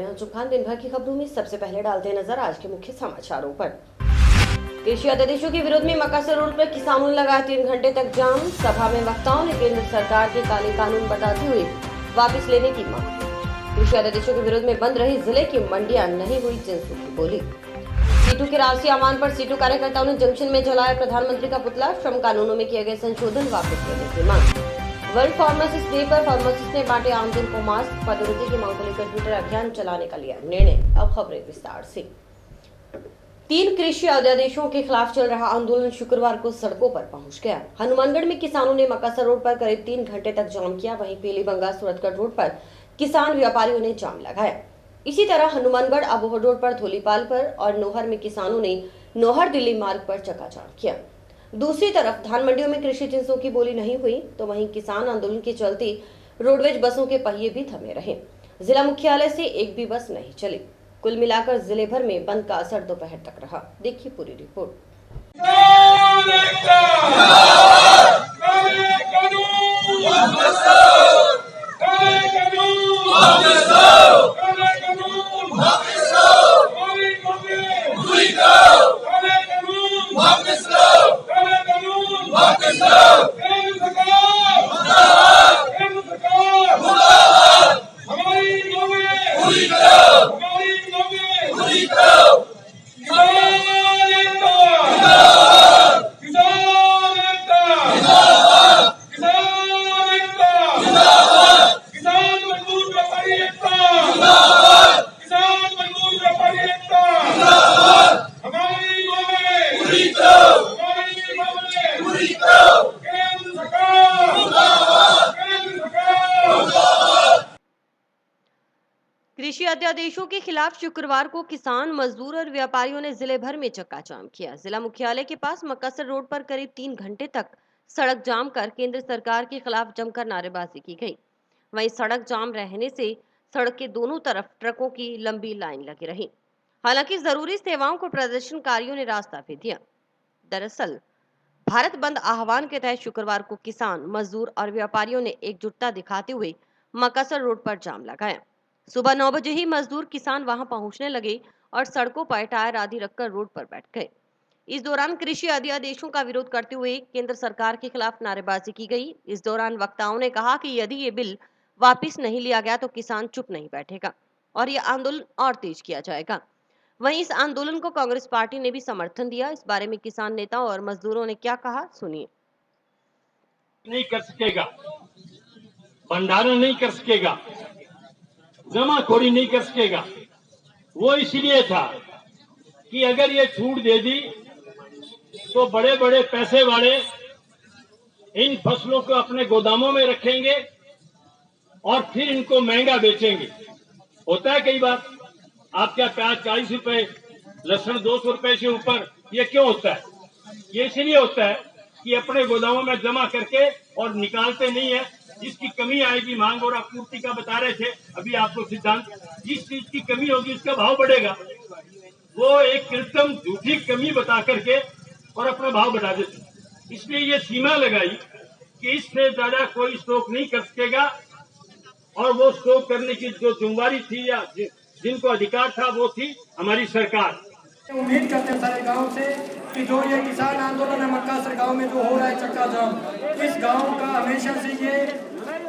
नजूम खान दिन भर की खबरों में सबसे पहले डालते नजर आज के मुख्य समाचारों पर। कृषि अध्यादेशों के विरोध में मकासर रोड पर किसानों ने लगाया 3 घंटे तक जाम। सभा में वक्ताओं ने केंद्र सरकार के काले कानून बताते हुए वापस लेने की मांग। कृषि अध्यादेशों के विरोध में बंद रही जिले की मंडियां, नहीं हुई जिंसों की बोली। सीटू के राष्ट्रीय आह्वान पर सीटू कार्यकर्ताओं ने जंक्शन में जलाया प्रधानमंत्री का पुतला। श्रम कानूनों में किए गए संशोधन वापस लेने की मांग। वर्ल्ड फार्मासिस्ट डे पर फार्मासिस्ट ने बांटे आमजन को मास्क। पदोन्नति की मांग को लेकर ट्विटर अभियान चलाने का लिया निर्णय। अब खबरें विस्तार से। 3 कृषि अध्यादेशों के खिलाफ चल रहा आंदोलन शुक्रवार को सड़कों पर पहुंच गया। हनुमानगढ़ में किसानों ने मकासर रोड पर करीब 3 घंटे तक जाम किया। वहीं पीलीबंगा सूरतगढ़ रोड पर किसान व्यापारियों ने जाम लगाया। इसी तरह हनुमानगढ़ अबोहर रोड पर धोलीपाल पर और नोहर में किसानों ने नोहर दिल्ली मार्ग पर चक्काजाम किया। दूसरी तरफ धान मंडियों में कृषि जिंसों की बोली नहीं हुई, तो वहीं किसान आंदोलन के चलते रोडवेज बसों के पहिए भी थमे रहे। जिला मुख्यालय से एक भी बस नहीं चली। कुल मिलाकर जिले भर में बंद का असर दोपहर तक रहा। देखिए पूरी रिपोर्ट। कृषि अध्यादेशों के खिलाफ शुक्रवार को किसान, मजदूर और व्यापारियों ने जिले भर में चक्काजाम किया। जिला मुख्यालय के पास मकासर रोड पर करीब 3 घंटे तक सड़क जाम कर केंद्र सरकार के खिलाफ जमकर नारेबाजी की गई। वहीं सड़क जाम रहने से सड़क के दोनों तरफ ट्रकों की लंबी लाइन लगी रही। हालांकि जरूरी सेवाओं को प्रदर्शनकारियों ने रास्ता भी दिया। दरअसल भारत बंद आह्वान के तहत शुक्रवार को किसान, मजदूर और व्यापारियों ने एकजुटता दिखाते हुए मकासर रोड पर जाम लगाया। सुबह 9 बजे ही मजदूर किसान वहां पहुंचने लगे और सड़कों पर टायर आदि रखकर रोड पर बैठ गए। इस दौरान कृषि अध्यादेशों का विरोध करते हुए केंद्र सरकार के खिलाफ नारेबाजी की गई। इस दौरान वक्ताओं ने कहा कि यदि ये बिल वापस नहीं लिया गया तो किसान चुप नहीं बैठेगा और ये आंदोलन और तेज किया जाएगा। वहीं इस आंदोलन को कांग्रेस पार्टी ने भी समर्थन दिया। इस बारे में किसान नेताओं और मजदूरों ने क्या कहा, सुनिए। नहीं कर सकेगा, भंडारण नहीं कर सकेगा, जमाखोरी नहीं कर सकेगा। वो इसलिए था कि अगर ये छूट दे दी तो बड़े बड़े पैसे वाले इन फसलों को अपने गोदामों में रखेंगे और फिर इनको महंगा बेचेंगे। होता है कई बार, आप क्या प्याज 40 रुपए, लहसुन 200 रुपए से ऊपर, ये क्यों होता है? ये इसलिए होता है कि अपने गोदामों में जमा करके और निकालते नहीं है। जिसकी कमी आएगी, मांग और आपूर्ति का बता रहे थे अभी आपको सिद्धांत, जिस चीज की कमी होगी उसका भाव बढ़ेगा। वो एक कृत्रिम झूठी कमी बता करके और अपना भाव बढ़ा देते। इसलिए ये सीमा लगाई कि इससे ज्यादा कोई स्टॉक नहीं कर सकेगा और वो स्टॉक करने की जो जिम्मेवारी थी या जिनको अधिकार था वो थी हमारी सरकार। उम्मीद करते हैं सारे गांव से कि जो ये किसान आंदोलन है मकासर गांव में जो हो रहा है चक्का जाम, इस गांव का हमेशा से ये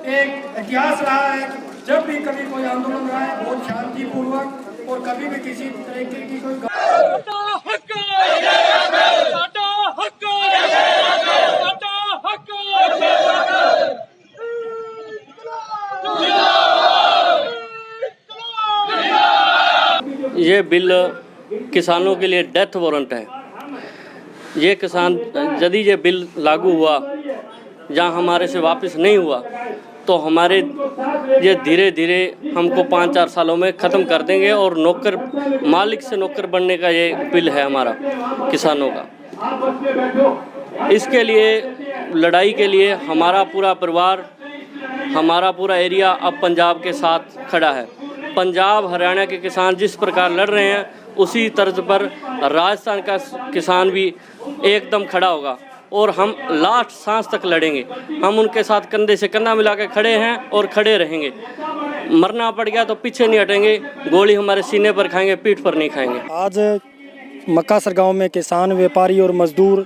एक इतिहास रहा है कि जब भी कभी कोई आंदोलन रहा है बहुत शांतिपूर्वक और कभी भी किसी तरीके की कोई ये बिल किसानों के लिए डेथ वारंट है। ये किसान यदि ये बिल लागू हुआ, जहाँ हमारे से वापस नहीं हुआ, तो हमारे ये धीरे धीरे हमको 5-4 सालों में ख़त्म कर देंगे और नौकर, मालिक से नौकर बनने का ये बिल है हमारा किसानों का। इसके लिए लड़ाई के लिए हमारा पूरा परिवार, हमारा पूरा एरिया अब पंजाब के साथ खड़ा है। पंजाब, हरियाणा के किसान जिस प्रकार लड़ रहे हैं उसी तर्ज पर राजस्थान का किसान भी एकदम खड़ा होगा और हम लास्ट सांस तक लड़ेंगे। हम उनके साथ कंधे से कंधा मिला के खड़े हैं और खड़े रहेंगे। मरना पड़ गया तो पीछे नहीं हटेंगे, गोली हमारे सीने पर खाएंगे, पीठ पर नहीं खाएंगे। आज मक्कासर गांव में किसान, व्यापारी और मजदूर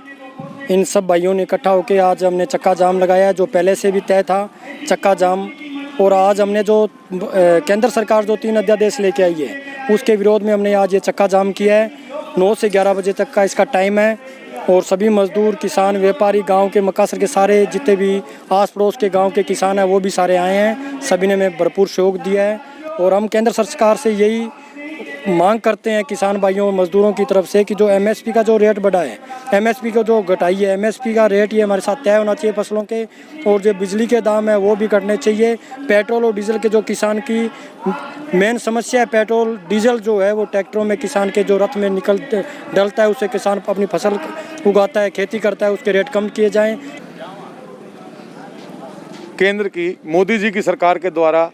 इन सब भाइयों ने इकट्ठा होकर आज हमने चक्का जाम लगाया, जो पहले से भी तय था चक्का जाम। और आज हमने जो केंद्र सरकार जो 3 अध्यादेश लेके आई है उसके विरोध में हमने आज ये चक्का जाम किया है। 9 से 11 बजे तक का इसका टाइम है और सभी मजदूर, किसान, व्यापारी, गांव के मक्कासर के सारे जितने भी आस पड़ोस के गांव के किसान हैं वो भी सारे आए हैं। सभी ने हमें भरपूर सहयोग दिया है और हम केंद्र सरकार से यही मांग करते हैं किसान भाइयों और मजदूरों की तरफ से कि जो एमएसपी का जो रेट बढ़ा है, एमएसपी को जो घटाई है, एमएसपी का रेट ये हमारे साथ तय होना चाहिए फसलों के। और जो बिजली के दाम है वो भी घटने चाहिए। पेट्रोल और डीजल के जो किसान की मेन समस्या है, पेट्रोल डीजल जो है वो ट्रैक्टरों में किसान के जो रथ में निकल डलता है, उससे किसान अपनी फसल उगाता है, खेती करता है, उसके रेट कम किए जाएँ। केंद्र की मोदी जी की सरकार के द्वारा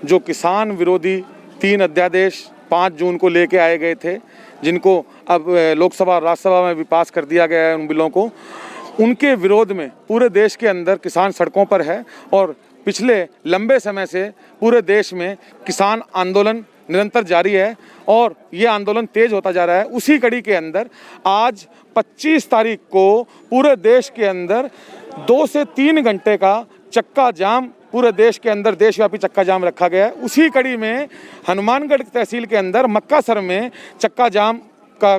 जो किसान विरोधी 3 अध्यादेश 5 जून को लेके आए गए थे, जिनको अब लोकसभा और राज्यसभा में भी पास कर दिया गया है उन बिलों को, उनके विरोध में पूरे देश के अंदर किसान सड़कों पर है। और पिछले लंबे समय से पूरे देश में किसान आंदोलन निरंतर जारी है और ये आंदोलन तेज होता जा रहा है। उसी कड़ी के अंदर आज 25 तारीख को पूरे देश के अंदर 2 से 3 घंटे का चक्का जाम पूरे देश के अंदर देशव्यापी चक्का जाम रखा गया है। उसी कड़ी में हनुमानगढ़ तहसील के अंदर मक्कासर में चक्का जाम का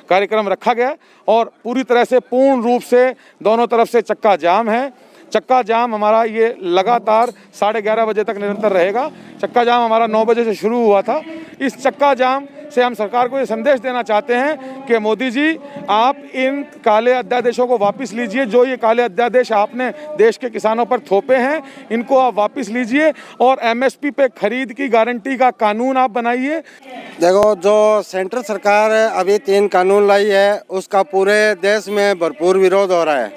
कार्यक्रम रखा गया और पूरी तरह से पूर्ण रूप से दोनों तरफ से चक्का जाम है। चक्का जाम हमारा ये लगातार 11:30 बजे तक निरंतर रहेगा। चक्का जाम हमारा 9 बजे से शुरू हुआ था। इस चक्का जाम से हम सरकार को ये संदेश देना चाहते हैं कि मोदी जी, आप इन काले अध्यादेशों को वापस लीजिए। जो ये काले अध्यादेश आपने देश के किसानों पर थोपे हैं, इनको आप वापस लीजिए और एमएसपी पे खरीद की गारंटी का कानून आप बनाइए। देखो, जो सेंट्रल सरकार अभी 3 कानून लाई है उसका पूरे देश में भरपूर विरोध हो रहा है,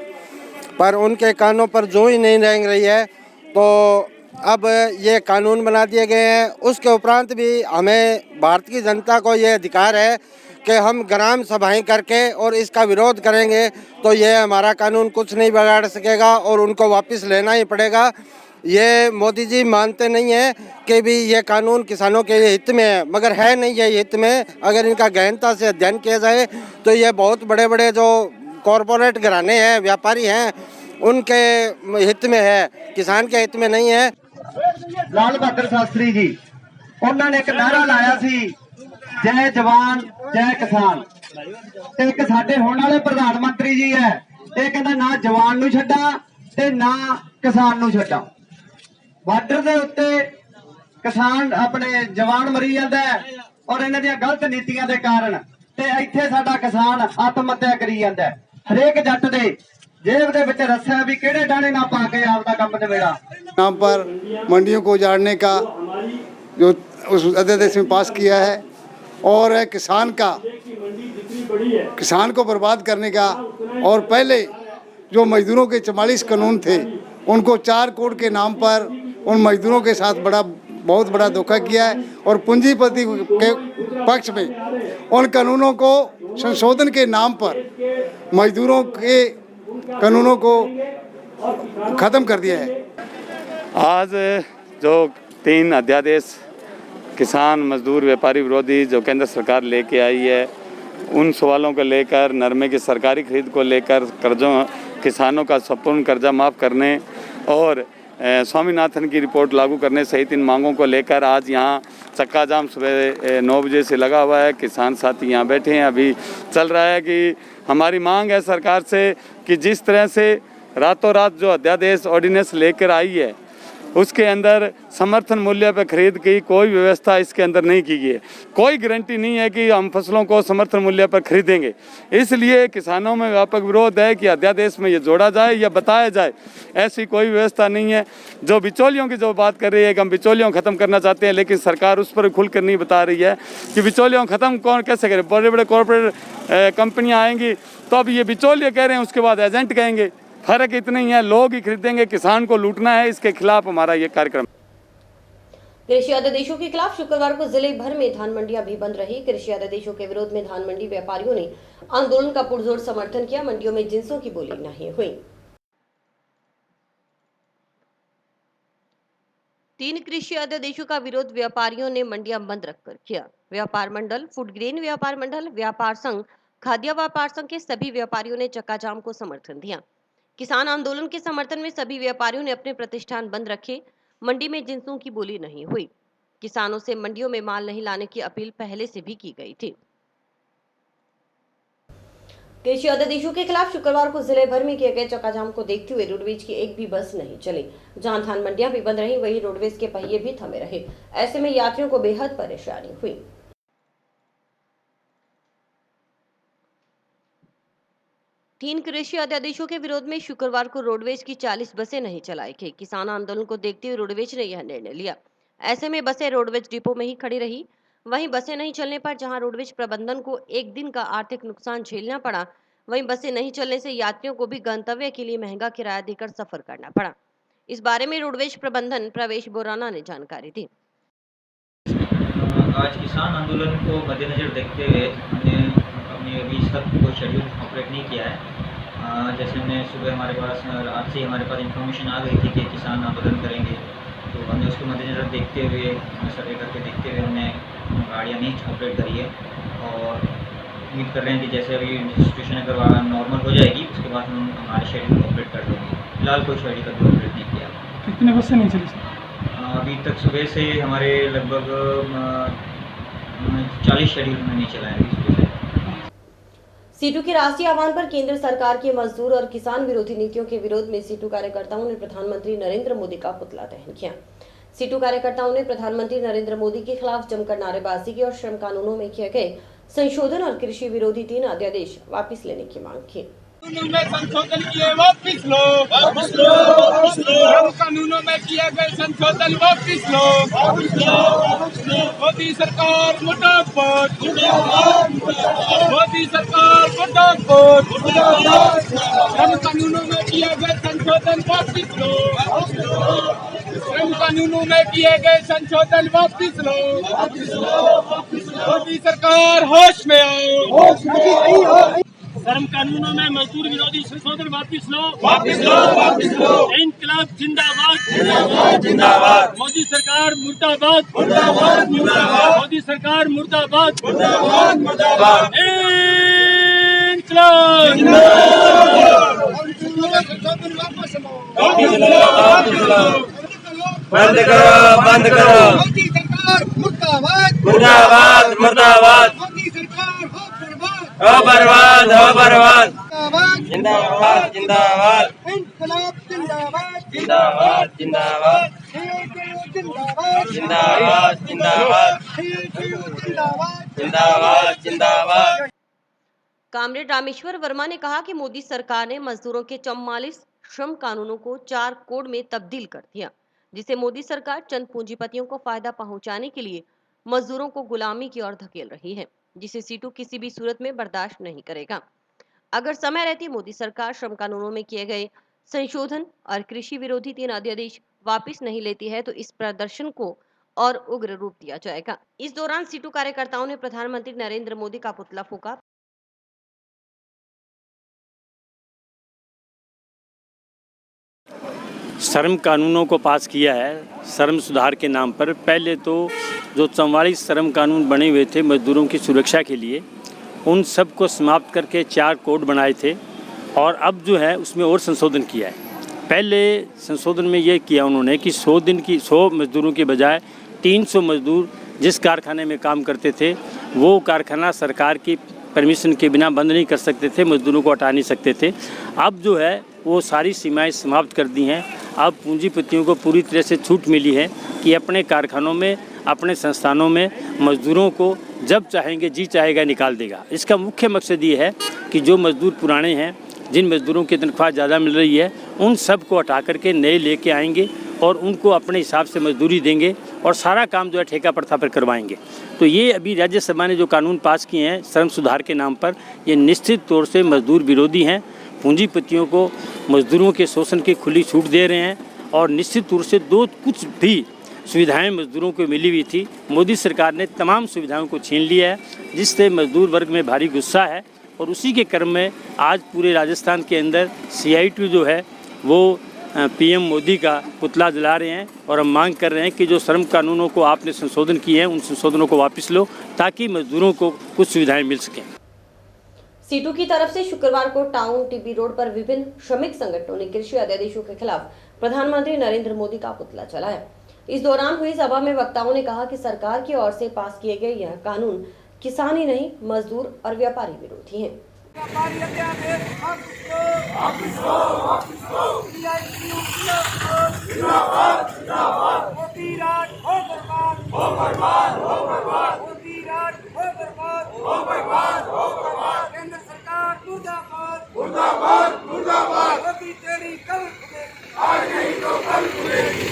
पर उनके कानों पर जो ही नहीं रेंग रही है तो अब ये कानून बना दिए गए हैं। उसके उपरांत भी हमें भारत की जनता को ये अधिकार है कि हम ग्राम सभाएं करके और इसका विरोध करेंगे, तो ये हमारा कानून कुछ नहीं बिगाड़ सकेगा और उनको वापस लेना ही पड़ेगा। ये मोदी जी मानते नहीं हैं कि भी ये कानून किसानों के हित में है, मगर है नहीं ये हित में। अगर इनका गहनता से अध्ययन किया जाए तो ये बहुत बड़े बड़े जो कॉरपोरेट घराने हैं, व्यापारी हैं, उनके हित में है, किसान के हित में नहीं है। लाल बहादुर शास्त्री जी उन्होंने एक नारा लाया सी, जय जवान जय किसान। ते एक साडे होने वाले प्रधानमंत्री जी है, ये कहंदा ना जवान नूं छड्डा ते ना किसान नूं छड्डा। बार्डर दे उत्ते किसान अपने जवान मरी जांदा है और इन्हां दी गलत नीतियां दे कारण, ते इत्थे साडा किसान आत्म हत्या करी जांदा है। हरेक जट दे जेब दे विच रस्सा भी किहड़े डाणे ना पा के आपदा काम निबेड़ा। नाम पर मंडियों को उजाड़ने का जो उस अध्यादेश में पास किया है और किसान को बर्बाद करने का, और पहले जो मजदूरों के 44 कानून थे उनको 4 करोड़ के नाम पर उन मजदूरों के साथ बहुत बड़ा धोखा किया है और पूंजीपति के पक्ष में उन कानूनों को संशोधन के नाम पर मजदूरों के कानूनों को ख़त्म कर दिया है। आज जो 3 अध्यादेश किसान, मजदूर, व्यापारी विरोधी जो केंद्र सरकार लेके आई है, उन सवालों को लेकर, नरमे की सरकारी खरीद को लेकर, कर्जों, किसानों का संपूर्ण कर्जा माफ़ करने और स्वामीनाथन की रिपोर्ट लागू करने सहित इन मांगों को लेकर आज यहाँ चक्का जाम सुबह 9 बजे से लगा हुआ है। किसान साथी यहाँ बैठे हैं। अभी चल रहा है कि हमारी मांग है सरकार से कि जिस तरह से रातों रात जो अध्यादेश ऑर्डिनेंस लेकर आई है उसके अंदर समर्थन मूल्य पर खरीद की कोई व्यवस्था इसके अंदर नहीं की गई है। कोई गारंटी नहीं है कि हम फसलों को समर्थन मूल्य पर खरीदेंगे। इसलिए किसानों में व्यापक विरोध है कि अध्यादेश में ये जोड़ा जाए या बताया जाए। ऐसी कोई व्यवस्था नहीं है। जो बिचौलियों की जो बात कर रही है कि हम बिचौलियों ख़त्म करना चाहते हैं, लेकिन सरकार उस पर खुलकर नहीं बता रही है कि बिचौलियों ख़त्म कौन कैसे करे। बड़े बड़े कॉरपोरेट कंपनियाँ आएंगी तो अब ये बिचौलिए कह रहे हैं, उसके बाद एजेंट कहेंगे। फर्क इतना ही है, लोग ही खरीदेंगे, किसान को लूटना है। इसके खिलाफ हमारा ये कार्यक्रम। कृषि अध्यादेशों के खिलाफ शुक्रवार को जिले भर में धान मंडियां भी बंद रही। कृषि अध्यादेशों के विरोध में धान मंडी व्यापारियों ने आंदोलन का पुरजोर समर्थन किया। मंडियों में जिंसों की बोली नहीं हुई। तीन कृषि अध्यादेशों का विरोध व्यापारियों ने मंडियां बंद रखकर किया। व्यापार मंडल, फूड ग्रेन व्यापार मंडल, व्यापार संघ, खाद्य व्यापार संघ के सभी व्यापारियों ने चक्का जाम को समर्थन दिया। किसान आंदोलन के समर्थन में सभी व्यापारियों ने अपने प्रतिष्ठान बंद रखे। मंडी में जिंसों की बोली नहीं हुई। किसानों से मंडियों में माल नहीं लाने की अपील पहले से भी की गई थी। कृषि अध्यादेशों के खिलाफ शुक्रवार को जिले भर में किए गए चक्काजाम को देखते हुए रोडवेज की एक भी बस नहीं चली। जहां धान मंडियां भी बंद रही, वहीं रोडवेज के पहिए भी थमे रहे। ऐसे में यात्रियों को बेहद परेशानी हुई। तीन कृषि अध्यादेशों के विरोध में शुक्रवार को रोडवेज की 40 बसें नहीं चलाई गई। किसान आंदोलन को देखते हुए रोडवेज ने यह निर्णय लिया। ऐसे में बसें रोडवेज डिपो में ही खड़ी रही। वहीं बसें नहीं चलने पर जहां रोडवेज प्रबंधन को एक दिन का आर्थिक नुकसान झेलना पड़ा, वहीं बसें नहीं चलने से यात्रियों को भी गंतव्य के लिए महंगा किराया देकर सफर करना पड़ा। इस बारे में रोडवेज प्रबंधन प्रवेश बोराना ने जानकारी दी। आज किसान आंदोलन को मद्देनजर देखते हुए हमने अभी तक कोई शेड्यूल ऑपरेट नहीं किया है। जैसे हमने सुबह हमारे पास आज से हमारे पास इन्फॉर्मेशन आ गई थी कि किसान आंदोलन करेंगे, तो हमने उसको मद्देनजर देखते हुए सर्वे करके देखते हुए हमने गाड़ियाँ नहीं ऑपरेट करी है। और उम्मीद कर रहे हैं कि जैसे अभी सिचुएशन अगर नॉर्मल हो जाएगी उसके बाद हम हमारे शेड्यूल ऑपरेट कर देंगे। फिलहाल कोई शेड्यूल का ऑपरेट नहीं किया। कितने बसें नहीं चली सर? अभी तक सुबह से हमारे लगभग 40 शेड्यूल में नहीं चलाए अभी सुबह से। सीटू के राष्ट्रीय आह्वान पर केंद्र सरकार की मजदूर और किसान विरोधी नीतियों के विरोध में सीटू कार्यकर्ताओं ने प्रधानमंत्री नरेंद्र मोदी का पुतला दहन किया। सीटू कार्यकर्ताओं ने प्रधानमंत्री नरेंद्र मोदी के खिलाफ जमकर नारेबाजी की और श्रम कानूनों में किए गए संशोधन और कृषि विरोधी 3 अध्यादेश वापस लेने की मांग की। संशोधन किए वापस लो, वापस लो, वापस लो। कानूनों में किए गए संशोधन वापस लो, वापस लो, वापस लो। मोदी सरकार मुर्दाबाद, मोदी सरकार मुर्दाबाद। श्रम कानूनों में किए गए संशोधन वापस लो, वापस लो। श्रम कानूनों में किए गए संशोधन वापस लो, वापस लो, वापस लो। मोदी सरकार होश में आओ, होश में आओ। श्रम कानूनों में मजदूर विरोधी संशोधन वापस लो, वापस लो, वापस लो। इनकलाब जिंदाबाद, जिंदाबाद, जिंदाबाद। मोदी सरकार मुर्दाबाद, मुर्दाबाद, मुर्दाबाद। मोदी सरकार मुर्दाबाद, मुर्दाबाद, मुर्दाबाद। इनकलाब जिंदाबाद। बंद करो, बंद करो। मोदी सरकार मुर्दाबाद, मुर्दाबाद, मुर्दाबाद। मोदी सरकार हो बर्बाद, हो बर्बाद। जिंदाबाद, जिंदाबाद। इनकलाब जिंदाबाद, जिंदाबाद, जिंदाबाद। जिंदाबाद, जिंदाबाद, जिंदाबाद। जिंदाबाद, जिंदाबाद। कामरेड रामेश्वर वर्मा ने कहा कि मोदी सरकार ने मजदूरों के 44 श्रम कानूनों को 4 कोड में तब्दील कर दिया, जिसे मोदी सरकार चंद पूंजीपतियों को फायदा पहुंचाने के लिए मजदूरों को गुलामी की ओर धकेल रही है, जिसे सीटू किसी भी सूरत में बर्दाश्त नहीं करेगा। अगर समय रहते मोदी सरकार श्रम कानूनों में किए गए संशोधन और कृषि विरोधी 3 अध्यादेश वापस नहीं लेती है तो इस प्रदर्शन को और उग्र रूप दिया जाएगा। इस दौरान सीटू कार्यकर्ताओं ने प्रधानमंत्री नरेंद्र मोदी का पुतला फूंका। श्रम कानूनों को पास किया है श्रम सुधार के नाम पर। पहले तो जो 44 श्रम कानून बने हुए थे मजदूरों की सुरक्षा के लिए, उन सब को समाप्त करके 4 कोड बनाए थे और अब जो है उसमें और संशोधन किया है। पहले संशोधन में ये किया उन्होंने कि 100 मजदूरों के बजाय 300 मजदूर जिस कारखाने में काम करते थे वो कारखाना सरकार की परमिशन के बिना बंद नहीं कर सकते थे, मजदूरों को हटा नहीं सकते थे। अब जो है वो सारी सीमाएं समाप्त कर दी हैं। अब पूंजीपतियों को पूरी तरह से छूट मिली है कि अपने कारखानों में, अपने संस्थानों में मजदूरों को जब चाहेंगे जी चाहेगा निकाल देगा। इसका मुख्य मकसद ये है कि जो मजदूर पुराने हैं, जिन मजदूरों की तनख्वाह ज़्यादा मिल रही है, उन सब को हटा करके नए लेके आएंगे और उनको अपने हिसाब से मजदूरी देंगे और सारा काम जो है ठेका प्रथा पर करवाएंगे। तो ये अभी राज्यसभा ने जो कानून पास किए हैं श्रम सुधार के नाम पर, ये निश्चित तौर से मजदूर विरोधी हैं। पूंजीपतियों को मजदूरों के शोषण की खुली छूट दे रहे हैं और निश्चित तौर से कुछ भी सुविधाएं मजदूरों को मिली हुई थी, मोदी सरकार ने तमाम सुविधाओं को छीन लिया है, जिससे मजदूर वर्ग में भारी गुस्सा है। और उसी के क्रम में आज पूरे राजस्थान के अंदर CITU जो है वो पीएम मोदी का पुतला जला रहे हैं और हम मांग कर रहे हैं कि जो श्रम कानूनों को आपने संशोधन किए हैं उन संशोधनों को वापस लो ताकि मजदूरों को कुछ सुविधाएं मिल सकें। सीटू की तरफ से शुक्रवार को टाउन टीबी रोड पर विभिन्न श्रमिक संगठनों ने कृषि अध्यादेशों के खिलाफ प्रधानमंत्री नरेंद्र मोदी का पुतला जलाया। इस दौरान हुई सभा में वक्ताओं ने कहा कि सरकार की ओर से पास किए गए यह कानून किसान ही नहीं मजदूर और व्यापारी विरोधी हैं। केंद्र सरकार मुर्दाबाद मुर्दाबाद मोदी तेरी कल खुलेगी आज नहीं तो कल खुलेगी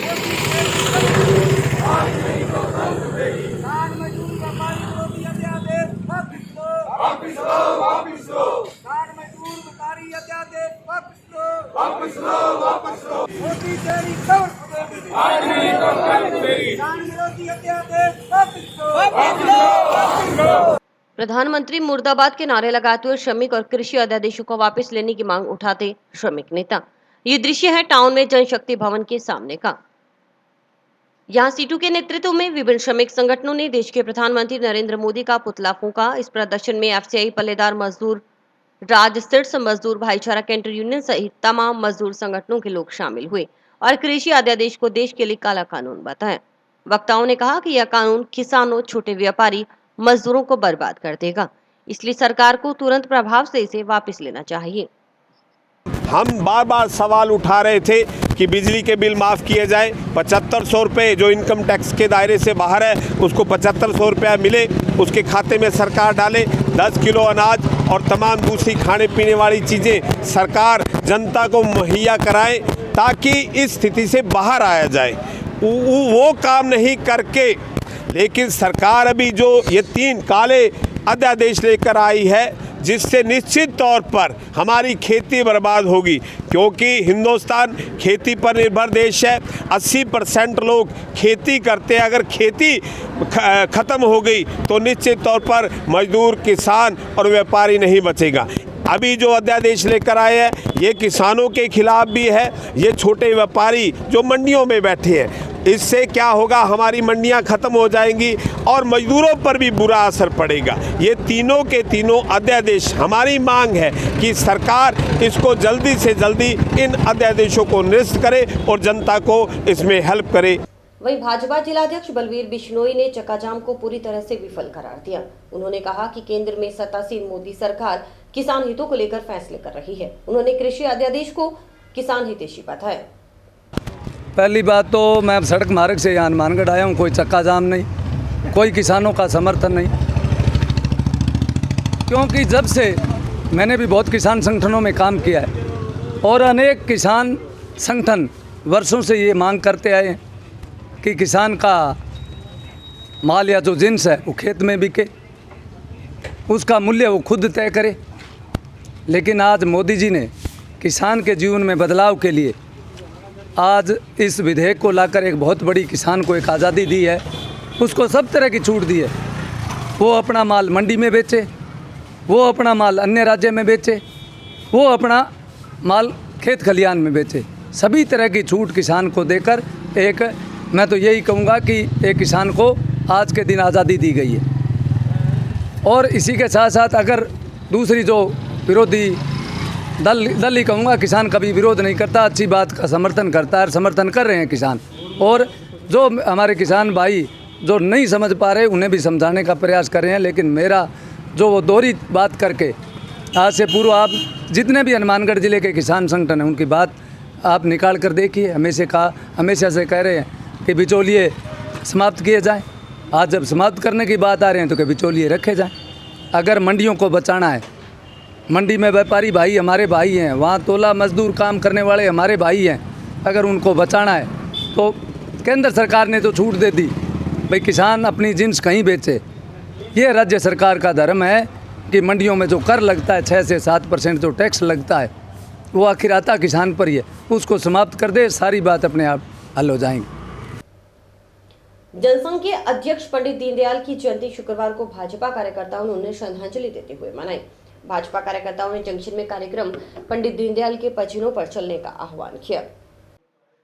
आज नहीं तो कल खुलेगी किसान मजदूर व्यापारी विरोधी अध्यादेश वापस लो वापस लो किसान मजदूर व्यापारी अध्यादेश वापस लो मोदी तेरी कल खुलेगी आज नहीं तो कल खुलेगी किसान विरोधी अध्यादेश वापस लो। प्रधानमंत्री मुर्दाबाद के नारे लगाते हुए श्रमिक और कृषि अध्यादेशों को वापस लेने की मांग उठाते श्रमिक नेता। ये दृश्य है टाउन में जनशक्ति भवन के सामने का। यहां सीटू के नेतृत्व में विभिन्न श्रमिक संगठनों ने देश के प्रधानमंत्री नरेंद्र मोदी का पुतला फूंका। इस प्रदर्शन में एफसीआई, पल्लेदार मजदूर राज, शीर्ष मजदूर भाईचारा, कैंटर यूनियन सहित तमाम मजदूर संगठनों के लोग शामिल हुए और कृषि अध्यादेश को देश के लिए काला कानून बताया। वक्ताओं ने कहा कि यह कानून किसानों, छोटे व्यापारी, मजदूरों को बर्बाद कर देगा, इसलिए सरकार को तुरंत प्रभाव से इसे वापस लेना चाहिए। हम बार बार सवाल उठा रहे थे कि बिजली के बिल माफ़ किए जाए, 7500 रुपये जो इनकम टैक्स के दायरे से बाहर है उसको 7500 रुपया मिले, उसके खाते में सरकार डाले। 10 किलो अनाज और तमाम दूसरी खाने पीने वाली चीज़ें सरकार जनता को मुहैया कराए ताकि इस स्थिति से बाहर आया जाए। वो काम नहीं करके लेकिन सरकार अभी जो ये 3 काले अध्यादेश लेकर आई है जिससे निश्चित तौर पर हमारी खेती बर्बाद होगी, क्योंकि हिंदुस्तान खेती पर निर्भर देश है। 80% लोग खेती करते हैं। अगर खेती ख़त्म हो गई तो निश्चित तौर पर मजदूर, किसान और व्यापारी नहीं बचेगा। अभी जो अध्यादेश लेकर आए हैं ये किसानों के खिलाफ भी है, ये छोटे व्यापारी जो मंडियों में बैठे हैं, इससे क्या होगा, हमारी मंडियां खत्म हो जाएंगी और मजदूरों पर भी बुरा असर पड़ेगा। ये तीनों के तीनों अध्यादेश, हमारी मांग है कि सरकार इसको जल्दी से जल्दी इन अध्यादेशों को निरस्त करे और जनता को इसमें हेल्प करे। वहीं भाजपा जिलाध्यक्ष बलवीर बिश्नोई ने चक्काजाम को पूरी तरह से विफल करार दिया। उन्होंने कहा कि केंद्र में सत्तासीन मोदी सरकार किसान हितों को लेकर फैसले कर रही है। उन्होंने कृषि अध्यादेश को किसान हितैषी बताया। पहली बात तो मैं सड़क मार्ग से यहाँ हनुमानगढ़ आया हूँ, कोई चक्का जाम नहीं, कोई किसानों का समर्थन नहीं, क्योंकि जब से मैंने भी बहुत किसान संगठनों में काम किया है और अनेक किसान संगठन वर्षों से ये मांग करते आए हैं कि किसान का माल या जो जिन्स है वो खेत में बिके, उसका मूल्य वो खुद तय करे। लेकिन आज मोदी जी ने किसान के जीवन में बदलाव के लिए आज इस विधेयक को लाकर एक बहुत बड़ी किसान को एक आज़ादी दी है। उसको सब तरह की छूट दी है। वो अपना माल मंडी में बेचे, वो अपना माल अन्य राज्य में बेचे, वो अपना माल खेत खलियान में बेचे। सभी तरह की छूट किसान को देकर एक, मैं तो यही कहूँगा कि एक किसान को आज के दिन आज़ादी दी गई है। और इसी के साथ साथ अगर दूसरी जो विरोधी दल ही कहूँगा, किसान कभी विरोध नहीं करता, अच्छी बात का समर्थन करता है, समर्थन कर रहे हैं किसान। और जो हमारे किसान भाई जो नहीं समझ पा रहे उन्हें भी समझाने का प्रयास कर रहे हैं। लेकिन मेरा जो वो दोहरी बात करके आज से पूर्व आप जितने भी हनुमानगढ़ ज़िले के किसान संगठन हैं उनकी बात आप निकाल कर देखिए। हमेशा से कह रहे हैं कि बिचौलिए समाप्त किए जाएँ। आज जब समाप्त करने की बात आ रहे हैं तो कि बिचौलिए रखे जाएँ। अगर मंडियों को बचाना है, मंडी में व्यापारी भाई हमारे भाई हैं, वहाँ तोला मजदूर काम करने वाले हमारे भाई हैं, अगर उनको बचाना है तो केंद्र सरकार ने तो छूट दे दी भाई किसान अपनी जिन्स कहीं बेचे। ये राज्य सरकार का धर्म है कि मंडियों में जो कर लगता है 6 से 7% जो टैक्स लगता है वो आखिर आता किसान पर ही है, उसको समाप्त कर दे, सारी बात अपने आप हल हो जाएंगी। जनसंघ के अध्यक्ष पंडित दीनदयाल की जयंती शुक्रवार को भाजपा कार्यकर्ताओं ने उन्हें श्रद्धांजलि देते हुए मनाई। भाजपा कार्यकर्ताओं ने जंक्शन में कार्यक्रम पंडित दीनदयाल के पचिनों पर चलने का आह्वान किया।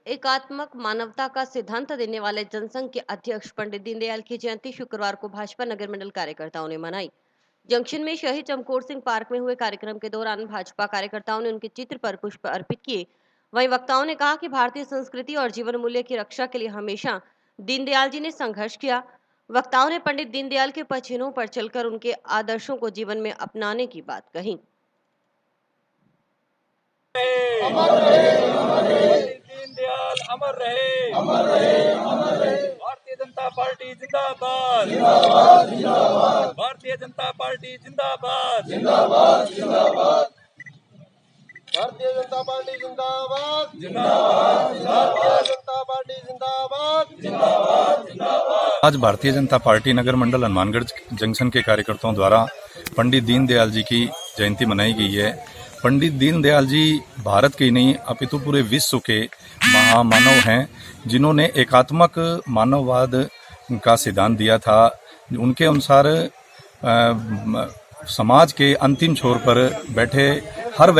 एकात्मक मानवता का सिद्धांत देने वाले जनसंघ के अध्यक्ष पंडित दीनदयाल की जयंती शुक्रवार को भाजपा नगर मंडल कार्यकर्ताओं ने मनाई। जंक्शन में शहीद चमकौर सिंह पार्क में हुए कार्यक्रम के दौरान भाजपा कार्यकर्ताओं ने उनके चित्र पर पुष्प अर्पित किए। वहीं वक्ताओं ने कहा कि भारतीय संस्कृति और जीवन मूल्य की रक्षा के लिए हमेशा दीनदयाल जी ने संघर्ष किया। वक्ताओं ने पंडित दीनदयाल के पचिन्हों पर चलकर उनके आदर्शों को जीवन में अपनाने की बात कही। दीनदयाल अमर रहे, अमर रहे, अमर रहे। भारतीय जनता पार्टी जिंदाबाद, जिंदाबाद, जिंदाबाद। भारतीय जनता पार्टी जिंदाबाद, जिंदाबाद, जिंदाबाद। भारतीय जनता पार्टी जिंदाबाद, जिंदाबाद, भारतीय जनता पार्टी जिंदाबाद, जिंदाबाद, जिंदाबाद। आज भारतीय जनता पार्टी नगर मंडल हनुमानगढ़ जंक्शन के कार्यकर्ताओं द्वारा पंडित दीनदयाल जी की जयंती मनाई गई है। पंडित दीनदयाल जी भारत के नहीं अपितु पूरे विश्व के महामानव हैं, जिन्होंने एकात्मक मानववाद का सिद्धांत दिया था। उनके अनुसार समाज के अंतिम छोर पर बैठे हर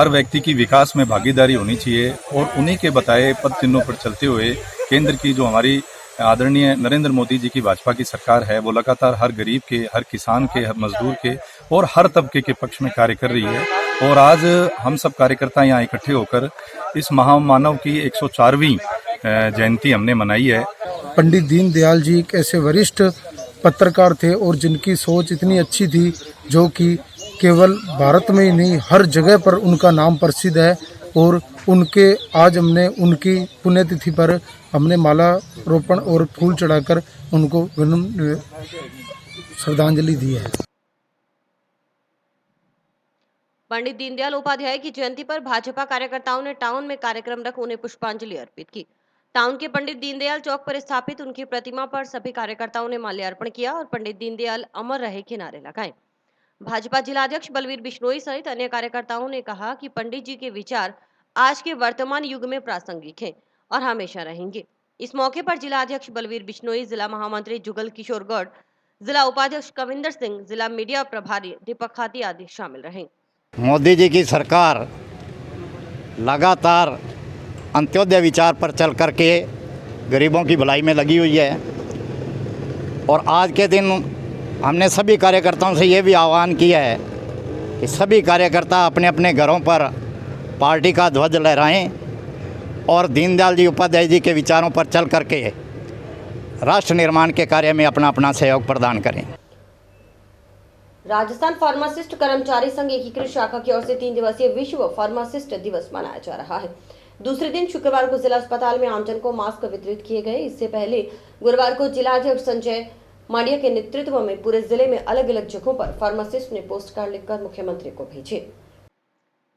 व्यक्ति की विकास में भागीदारी होनी चाहिए और उन्हीं के बताए पद चिन्हों पर चलते हुए केंद्र की जो हमारी आदरणीय नरेंद्र मोदी जी की भाजपा की सरकार है, वो लगातार हर गरीब के, हर किसान के, हर मजदूर के और हर तबके के पक्ष में कार्य कर रही है। और आज हम सब कार्यकर्ता यहाँ इकट्ठे होकर इस महामानव की 104वीं जयंती हमने मनाई है। पंडित दीनदयाल जी एक ऐसे वरिष्ठ पत्रकार थे और जिनकी सोच इतनी अच्छी थी, जो कि केवल भारत में ही नहीं हर जगह पर उनका नाम प्रसिद्ध है। और उनके आज हमने उनकी पुण्यतिथि पर हमने माला रोपण और फूल चढ़ाकर उनको श्रद्धांजलि दी है। पंडित दीनदयाल उपाध्याय की जयंती पर भाजपा कार्यकर्ताओं ने टाउन में कार्यक्रम रख उन्हें पुष्पांजलि अर्पित की। टाउन के पंडित दीनदयाल चौक पर स्थापित उनकी प्रतिमा पर सभी कार्यकर्ताओं ने माल्यार्पण किया और पंडित दीनदयाल अमर रहे के नारे लगाए। भाजपा जिलाध्यक्ष बलवीर बिश्नोई सहित अन्य कार्यकर्ताओं ने कहा कि पंडित जी के विचार आज के वर्तमान युग में प्रासंगिक हैं और हमेशा रहेंगे। इस मौके पर जिलाध्यक्ष बलवीर बिश्नोई, जिला महामंत्री जुगल किशोर गौड़, जिला उपाध्यक्ष कविंदर सिंह, जिला मीडिया प्रभारी दीपक खाती आदि शामिल रहे। मोदी जी की सरकार लगातार अंत्योदय विचार पर चल करके गरीबों की भलाई में लगी हुई है। और आज के दिन हमने सभी कार्यकर्ताओं से ये भी आह्वान किया है कि सभी कार्यकर्ता अपने अपने घरों पर पार्टी का ध्वज लहराएं और दीनदयाल जी उपाध्याय जी के विचारों पर चल करके राष्ट्र निर्माण के कार्य में अपना अपना सहयोग प्रदान करें। राजस्थान फार्मासिस्ट कर्मचारी संघ एकीकृत शाखा की ओर से 3 दिवसीय विश्व फार्मासिस्ट दिवस मनाया जा रहा है। दूसरे दिन शुक्रवार को जिला अस्पताल में आमजन को मास्क वितरित किए गए। इससे पहले गुरुवार को जिलाध्यक्ष संजय मांडिया के नेतृत्व में पूरे जिले में अलग अलग जगहों पर फार्मासिस्ट ने पोस्ट कार्ड लिखकर मुख्यमंत्री को भेजे।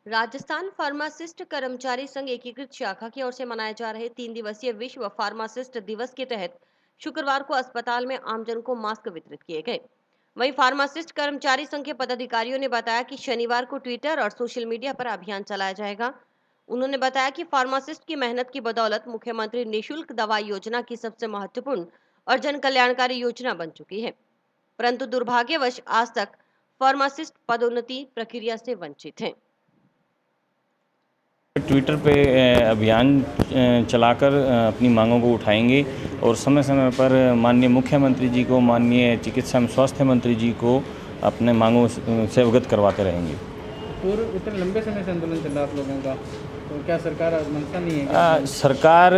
राजस्थान फार्मासिस्ट कर्मचारी संघ एकीकृत शाखा की ओर से मनाए जा रहे 3 दिवसीय विश्व फार्मासिस्ट दिवस के तहत शुक्रवार को अस्पताल में आमजन को मास्क वितरित किए गए। वहीं फार्मासिस्ट कर्मचारी संघ के पदाधिकारियों ने बताया कि शनिवार को ट्विटर और सोशल मीडिया पर अभियान चलाया जाएगा। उन्होंने बताया कि फार्मासिस्ट की मेहनत की बदौलत मुख्यमंत्री निःशुल्क दवाई योजना की सबसे महत्वपूर्ण और जन कल्याणकारी योजना बन चुकी है, परंतु दुर्भाग्यवश आज तक फार्मासिस्ट पदोन्नति प्रक्रिया से वंचित हैं। ट्विटर पे अभियान चलाकर अपनी मांगों को उठाएंगे और समय समय पर माननीय मुख्यमंत्री जी को, माननीय चिकित्सा एवं स्वास्थ्य मंत्री जी को अपने मांगों से अवगत करवाते रहेंगे। पूर्व इतने लंबे समय से आंदोलन चल रहा है आप लोगों का, तो क्या सरकार मनसा नहीं है? सरकार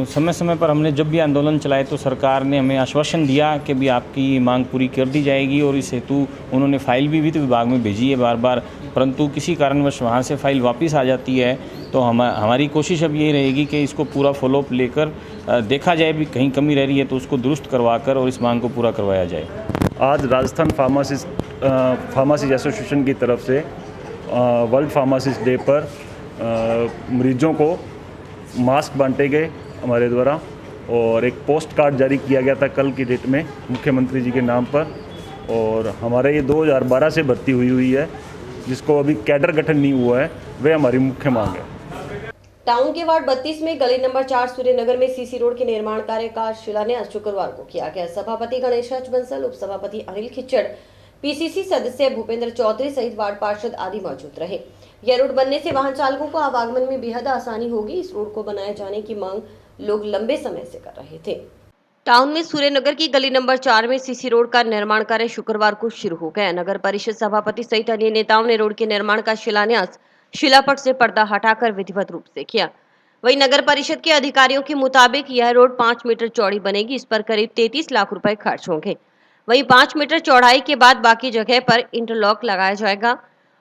समय समय पर हमने जब भी आंदोलन चलाए तो सरकार ने हमें आश्वासन दिया कि भी आपकी मांग पूरी कर दी जाएगी और इस हेतु उन्होंने फाइल भी वित्त विभाग में भेजी है बार बार, परंतु किसी कारणवश वहाँ से फाइल वापस आ जाती है। तो हमारी कोशिश अब ये रहेगी कि इसको पूरा फॉलोअप लेकर देखा जाए, भी कहीं कमी रह रही है तो उसको दुरुस्त करवाकर और इस मांग को पूरा करवाया जाए। आज राजस्थान फार्मासी एसोसिएशन की तरफ से वर्ल्ड फार्मासिस्ट डे पर मरीजों को मास्क बांटे गए हमारे द्वारा और एक पोस्ट कार्ड जारी किया गया था कल की डेट में मुख्यमंत्री जी के नाम पर। और हमारे ये 2012 से भर्ती हुई है, जिसको अभी कैडर गठन नहीं हुआ है, वह हमारी मुख्य मांग है। टाउन के वार्ड 32 में गली नंबर 4 सूर्यनगर में सीसी रोड के निर्माण कार्य का शिलान्यास शुक्रवार को किया गया। सभापति गणेश बंसल, उप सभापति अनिल खिच्चड़, पीसीसी सदस्य भूपेंद्र चौधरी सहित वार्ड पार्षद आदि मौजूद रहे। यह रोड बनने से वाहन चालकों को आवागमन में बेहद आसानी होगी। इस रोड को बनाए जाने की मांग लोग लंबे समय से कर रहे थे। टाउन में सूर्यनगर की गली नंबर 4 में सीसी रोड का निर्माण कार्य शुक्रवार को शुरू हो गया। नगर परिषद सभापति सहित अन्य नेताओं ने रोड के निर्माण का शिलान्यास शिलापट से पर्दा हटाकर विधिवत रूप से किया। वहीं नगर परिषद के अधिकारियों के मुताबिक यह रोड 5 मीटर चौड़ी बनेगी। इस पर करीब 33 लाख रुपए खर्च होंगे। वहीं 5 मीटर चौड़ाई के बाद बाकी जगह पर इंटरलॉक लगाया जाएगा।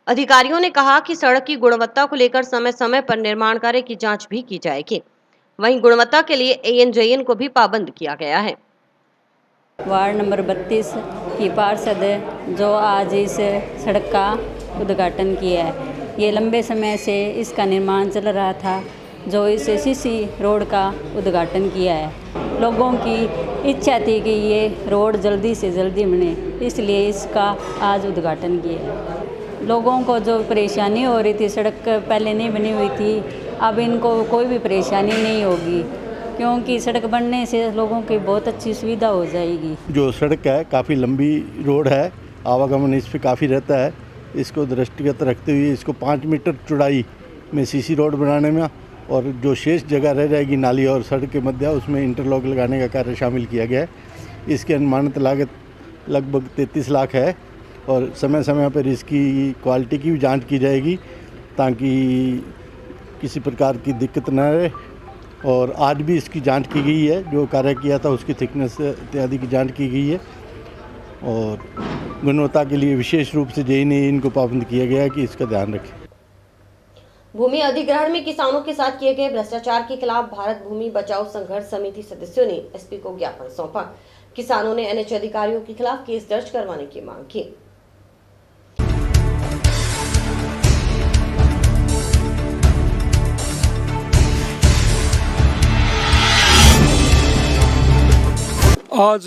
अधिकारियों ने कहा कि सड़क की गुणवत्ता को लेकर समय समय पर निर्माण कार्य की जांच भी की जाएगी। वहीं गुणवत्ता के लिए ANJN को भी पाबंद किया गया है। वार्ड नंबर 32 की पार्षद जो आज इस सड़क का उद्घाटन किया है, ये लंबे समय से इसका निर्माण चल रहा था, जो इस सीसी रोड का उद्घाटन किया है। लोगों की इच्छा थी कि ये रोड जल्दी से जल्दी बने, इसलिए इसका आज उद्घाटन किया है। लोगों को जो परेशानी हो रही थी, सड़क पहले नहीं बनी हुई थी, अब इनको कोई भी परेशानी नहीं होगी, क्योंकि सड़क बनने से लोगों की बहुत अच्छी सुविधा हो जाएगी। जो सड़क है काफ़ी लंबी रोड है, आवागमन इस पर काफ़ी रहता है। इसको दृष्टिगत रखते हुए इसको 5 मीटर चौड़ाई में सीसी रोड बनाने में और जो शेष जगह रह जाएगी नाली और सड़क के मध्य, उसमें इंटरलॉक लगाने का कार्य शामिल किया गया है। इसकी अनुमानित लागत लगभग 33 लाख है और समय समय पर इसकी क्वालिटी की भी जाँच की जाएगी ताकि किसी प्रकार की दिक्कत न रहे। और आज भी इसकी जांच की गई है, जो कार्य किया था उसकी थिकनेस इत्यादि की जांच की गई है और गुणवत्ता के लिए विशेष रूप से JNE इनको पाबंद किया गया है कि इसका ध्यान रखें। भूमि अधिग्रहण में किसानों के साथ किए गए भ्रष्टाचार के खिलाफ भारत भूमि बचाओ संघर्ष समिति सदस्यों ने SP को ज्ञापन सौंपा। किसानों ने NH अधिकारियों के खिलाफ केस दर्ज करवाने की मांग की। आज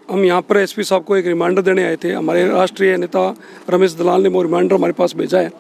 हम यहाँ पर SP साहब को एक रिमाइंडर देने आए थे। हमारे राष्ट्रीय नेता रमेश दलाल ने वो रिमाइंडर हमारे पास भेजा है,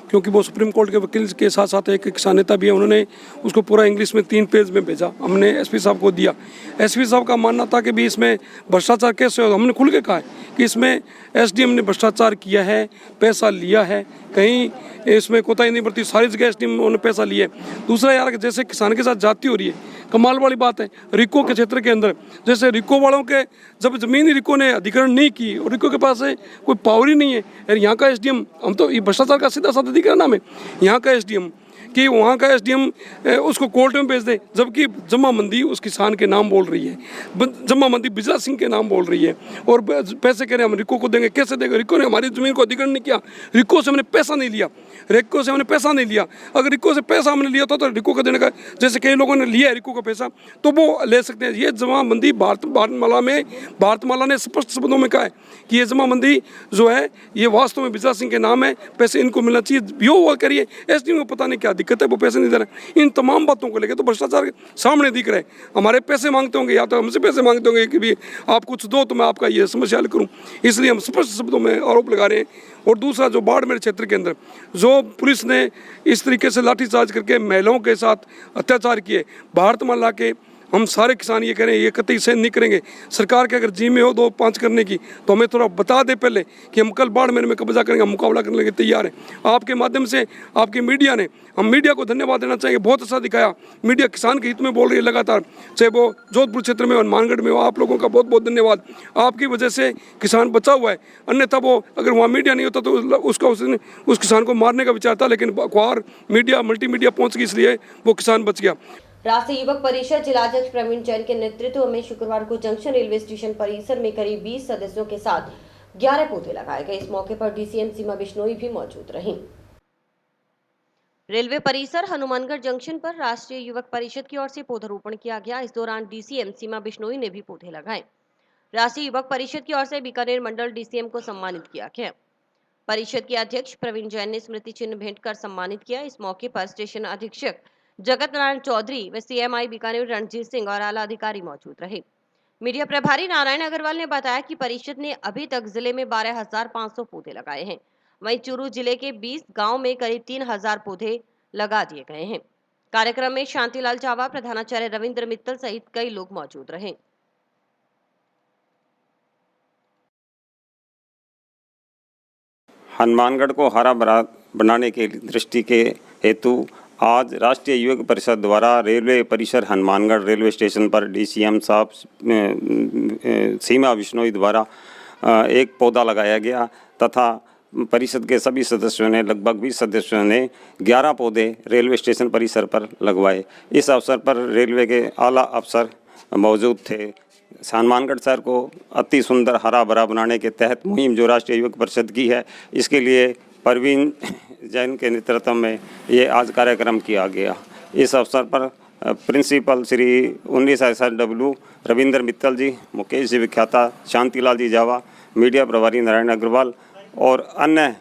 क्योंकि वो सुप्रीम कोर्ट के वकील के साथ साथ एक किसान नेता भी है। उन्होंने उसको पूरा इंग्लिश में 3 पेज में भेजा, हमने SP साहब को दिया। SP साहब का मानना था कि भी इसमें भ्रष्टाचार कैसे होगा। हमने खुल के कहा है कि इसमें SDM ने भ्रष्टाचार किया है, पैसा लिया है, कहीं इसमें कोताही नहीं बरती, सारी जगह SDM ने पैसा लिया है। दूसरा यार, जैसे किसान के साथ जाती हो रही है, कमाल वाली बात है। रिको के क्षेत्र के अंदर जैसे रिको वालों के जब जमीन ही रिको ने अधिग्रहण नहीं की और रिको के पास है कोई पावर ही नहीं है, यार यहाँ का SDM, हम तो ये भ्रष्टाचार का सीधा साधा अधिग्रहण नाम है यहाँ का SDM, कि वहाँ का SDM उसको कोर्ट में भेज दे, जबकि जमाबंदी उस किसान के नाम बोल रही है, जमाबंदी बिजला सिंह के नाम बोल रही है और पैसे कह रहे हैं हम रिको को देंगे। कैसे देंगे? रिको ने हमारी जमीन को अधिग्रहण नहीं किया, रिको से हमने पैसा नहीं लिया, रिको से हमने पैसा नहीं लिया। अगर रिको से पैसा हमने लिया तो रिको को देने का, जैसे कई लोगों ने लिया है रिको का पैसा, तो वो ले सकते हैं। ये जमाबंदी भारतमाला ने स्पष्ट शब्दों में कहा है कि ये जमाबंदी जो है ये वास्तव में बिजला सिंह के नाम है, पैसे इनको मिलना चाहिए। यो वो करिए, SDM को पता नहीं क्या दिक्कत है, वो पैसे नहीं दे रहे। इन तमाम बातों को लेकर तो भ्रष्टाचार सामने दिख रहा है। हमारे पैसे मांगते होंगे या तो हमसे पैसे मांगते होंगे कि भी आप कुछ दो तो मैं आपका ये समस्या हल करूं, इसलिए हम स्पष्ट शब्दों में आरोप लगा रहे हैं। और दूसरा, जो बाड़मेर क्षेत्र के अंदर जो पुलिस ने इस तरीके से लाठीचार्ज करके महिलाओं के साथ अत्याचार किए, भारतमाला के हम सारे किसान ये कह रहे हैं ये कतई सहन नहीं करेंगे। सरकार के अगर जिम्मे हो 2-5 करने की तो हमें थोड़ा बता दे पहले कि हम कल बाड़मेर में कब्जा करेंगे, हम मुकाबला करने के तैयार हैं। आपके माध्यम से आपकी मीडिया ने, हम मीडिया को धन्यवाद देना चाहिए, बहुत अच्छा दिखाया। मीडिया किसान के हित में बोल रही है लगातार, चाहे वो जोधपुर क्षेत्र में हो, हनुमानगढ़ में हो। आप लोगों का बहुत बहुत धन्यवाद, आपकी वजह से किसान बचा हुआ है। अन्यथा वो अगर वहाँ मीडिया नहीं होता तो उसका उस किसान को मारने का विचार था, लेकिन अखबार मीडिया मल्टीमीडिया पहुँच गई, इसलिए वो किसान बच गया। राष्ट्रीय युवक परिषद जिलाध्यक्ष प्रवीण जैन के नेतृत्व में शुक्रवार को जंक्शन रेलवे स्टेशन परिसर में करीब 20 सदस्यों के साथ 11 पौधे लगाए गए। इस मौके पर DCM सीमा बिश्नोई भी मौजूद रहीं। रेलवे परिसर हनुमानगढ़ जंक्शन पर राष्ट्रीय युवक परिषद की ओर से पौधारोपण किया गया। इस दौरान DCM सीमा बिश्नोई ने भी पौधे लगाए। राष्ट्रीय युवक परिषद की ओर से बीकानेर मंडल DCM को सम्मानित किया गया। परिषद के अध्यक्ष प्रवीण जैन ने स्मृति चिन्ह भेंट कर सम्मानित किया। इस मौके पर स्टेशन अधीक्षक जगत नारायण चौधरी व CMI बीकानेर रणजीत सिंह और आला अधिकारी मौजूद रहे। मीडिया प्रभारी नारायण अग्रवाल ने बताया कि परिषद ने अभी तक जिले में 12,500 पौधे लगाए हैं। वहीं चूरू जिले के 20 गांव में करीब 3,000 पौधे लगा दिए गए हैं। कार्यक्रम में शांतिलाल चावा, प्रधानाचार्य रविंद्र मित्तल सहित कई लोग मौजूद रहे। हनुमानगढ़ को हरा भरा बनाने के दृष्टि के हेतु आज राष्ट्रीय युवक परिषद द्वारा रेलवे परिसर हनुमानगढ़ रेलवे स्टेशन पर DCM साहब सीमा बिश्नोई द्वारा एक पौधा लगाया गया तथा परिषद के सभी सदस्यों ने लगभग 20 सदस्यों ने 11 पौधे रेलवे स्टेशन परिसर पर लगवाए। इस अवसर पर रेलवे के आला अफसर मौजूद थे। हनुमानगढ़ शहर को अति सुंदर हरा भरा बनाने के तहत मुहिम जो राष्ट्रीय युवक परिषद की है, इसके लिए परवीन जैन के नेतृत्व में ये आज कार्यक्रम किया गया। इस अवसर पर प्रिंसिपल श्री 19 SSW रविंद्र मित्तल जी, मुकेश जी विख्याता, शांतिलाल जी जावा, मीडिया प्रभारी नारायण अग्रवाल और अन्य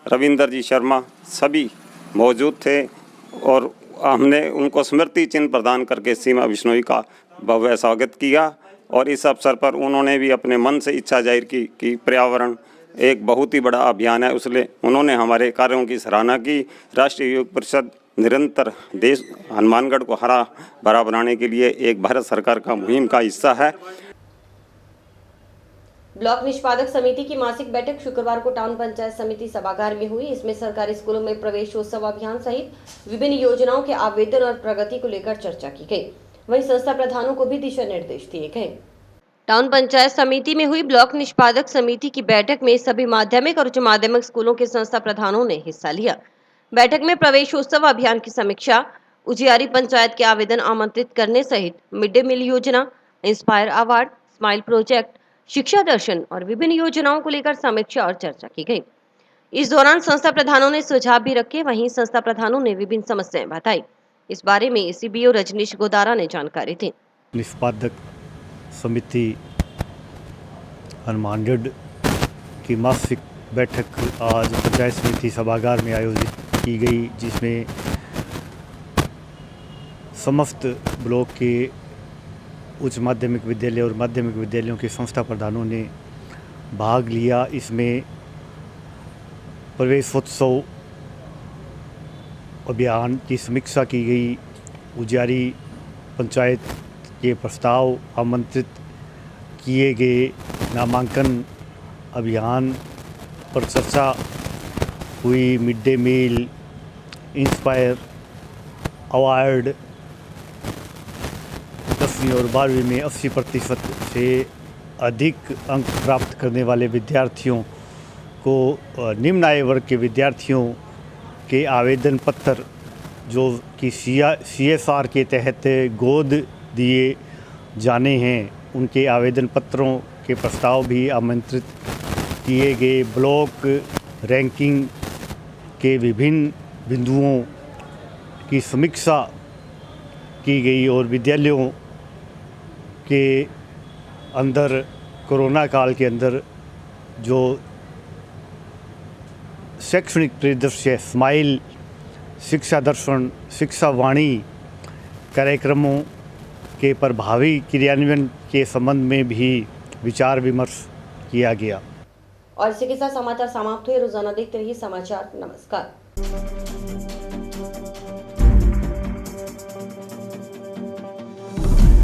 रविंद्र जी शर्मा सभी मौजूद थे और हमने उनको स्मृति चिन्ह प्रदान करके सीमा बिश्नोई का भव्य स्वागत किया। और इस अवसर पर उन्होंने भी अपने मन से इच्छा जाहिर की कि पर्यावरण एक बहुत ही बड़ा अभियान है, इसलिए उन्होंने हमारे कार्यों की सराहना की। राष्ट्रीय युवक परिषद निरंतर देश हनुमानगढ़ को हरा भरा बनाने के लिए एक भारत सरकार का मुहिम का हिस्सा है। ब्लॉक निष्पादक समिति की मासिक बैठक शुक्रवार को टाउन पंचायत समिति सभागार में हुई। इसमें सरकारी स्कूलों में प्रवेशोत्सव अभियान सहित विभिन्न योजनाओं के आवेदन और प्रगति को लेकर चर्चा की गई। वहीं संस्था प्रधानों को भी दिशा निर्देश दिए गए। टाउन पंचायत समिति में हुई ब्लॉक निष्पादक समिति की बैठक में सभी माध्यमिक और उच्च माध्यमिक स्कूलों के संस्था प्रधानों ने हिस्सा लिया। बैठक में प्रवेशोत्सव अभियान की समीक्षा, उजियारी पंचायत के आवेदन आमंत्रित करने सहित मिड डे मील योजना, इंस्पायर अवार्ड, स्माइल प्रोजेक्ट, शिक्षा दर्शन और विभिन्न योजनाओं को लेकर समीक्षा और चर्चा की गई। इस दौरान संस्था प्रधानों ने सुझाव भी रखे। वहीं संस्था प्रधानों ने विभिन्न समस्याएं बताई। इस बारे में CBO रजनीश गोदारा ने जानकारी दी। निष्पादक समिति हनुमानगढ़ की मासिक बैठक आज पंचायत समिति सभागार में आयोजित की गई, जिसमें समस्त ब्लॉक के उच्च माध्यमिक विद्यालय और माध्यमिक विद्यालयों के संस्था प्रधानों ने भाग लिया। इसमें प्रवेशोत्सव अभियान की समीक्षा की गई, उजियारी पंचायत के प्रस्ताव आमंत्रित किए गए, नामांकन अभियान पर चर्चा हुई, mid day meal, inspire award, 10वीं और 12वीं में 80% से अधिक अंक प्राप्त करने वाले विद्यार्थियों को, निम्न आय वर्ग के विद्यार्थियों के आवेदन पत्र जो कि CSR के तहत गोद दिए जाने हैं, उनके आवेदन पत्रों के प्रस्ताव भी आमंत्रित किए गए। ब्लॉक रैंकिंग के विभिन्न बिंदुओं की समीक्षा की गई और विद्यालयों के अंदर कोरोना काल के अंदर जो शैक्षणिक परिदृश्य, स्माइल, शिक्षा दर्शन, शिक्षा वाणी कार्यक्रमों के प्रभावी क्रियान्वयन के संबंध में भी विचार विमर्श किया गया। और इसी के साथ समाचार समाप्त हुए। रोजाना देखते रहिए समाचार। नमस्कार।